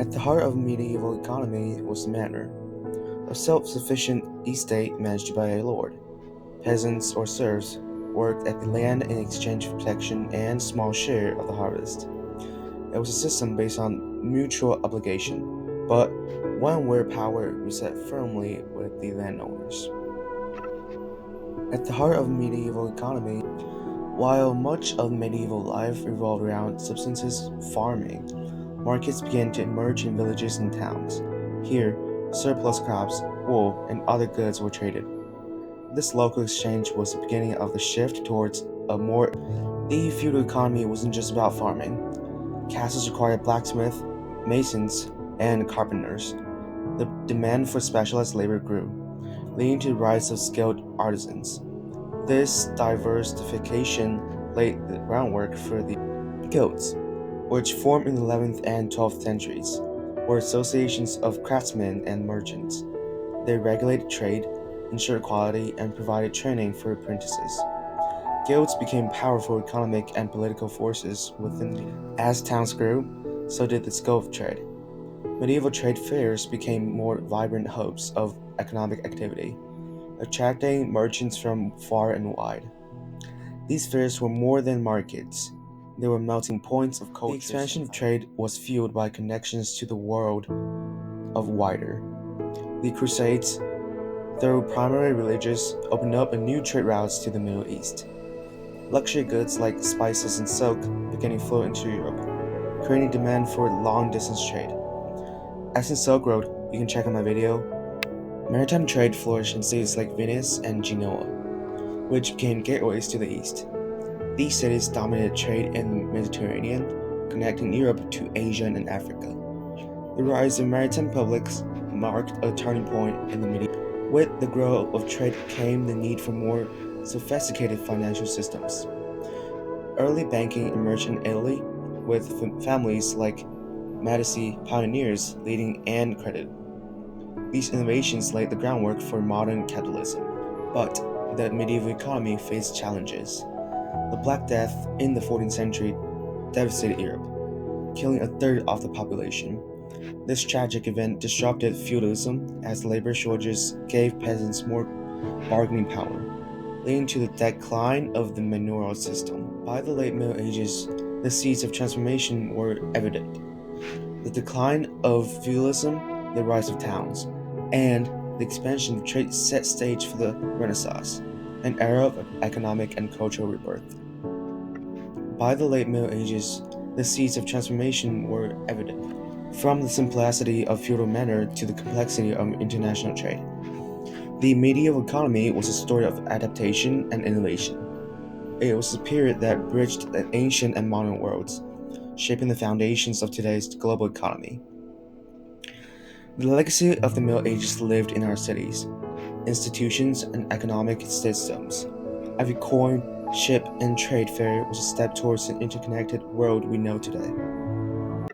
At the heart of medieval economy was the manor, a self-sufficient estate managed by a lord. Peasants or serfs worked at the land in exchange for protection and small share of the harvest. It was a system based on mutual obligation, but one where power reset firmly with the landowners. At the heart of medieval economy, while much of medieval life revolved around subsistence farming, markets began to emerge in villages and towns. Here, surplus crops, wool, and other goods were traded. This local exchange was the beginning of the shift towards a more. The feudal economy wasn't just about farming. Castles required blacksmiths, masons, and carpenters. The demand for specialized labor grew, leading to the rise of skilled artisans. This diversification laid the groundwork for the guilds, which formed in the 11th and 12th centuries, were associations of craftsmen and merchants. They regulated trade, ensured quality, and provided training for apprentices. Guilds became powerful economic and political forces within the. As towns grew, so did the scope of trade. Medieval trade fairs became more vibrant hubs of economic activity, attracting merchants from far and wide. These fairs were more than markets, they were melting points of culture. The expansion of trade was fueled by connections to the world of wider. The Crusades, though primarily religious, opened up a new trade routes to the Middle East. Luxury goods like spices and silk began to flow into Europe, creating demand for long-distance trade. As in Silk Road, you can check out my video, maritime trade flourished in cities like Venice and Genoa, which became gateways to the east. These cities dominated trade in the Mediterranean, connecting Europe to Asia and Africa. The rise of maritime publics marked a turning point in the medieval. With the growth of trade came the need for more sophisticated financial systems. Early banking emerged in Italy, with families like Medici pioneers leading and credit. These innovations laid the groundwork for modern capitalism. But the medieval economy faced challenges. The Black Death in the 14th century devastated Europe, killing a third of the population. This tragic event disrupted feudalism as labor shortages gave peasants more bargaining power, leading to the decline of the manorial system. By the late Middle Ages, the seeds of transformation were evident. The decline of feudalism, the rise of towns, and the expansion of trade set stage for the Renaissance, an era of economic and cultural rebirth. By the late Middle Ages, the seeds of transformation were evident. From the simplicity of feudal manor to the complexity of international trade. The medieval economy was a story of adaptation and innovation. It was a period that bridged the ancient and modern worlds, shaping the foundations of today's global economy. The legacy of the Middle Ages lived in our cities, institutions, and economic systems. Every coin, ship, and trade fair was a step towards the interconnected world we know today.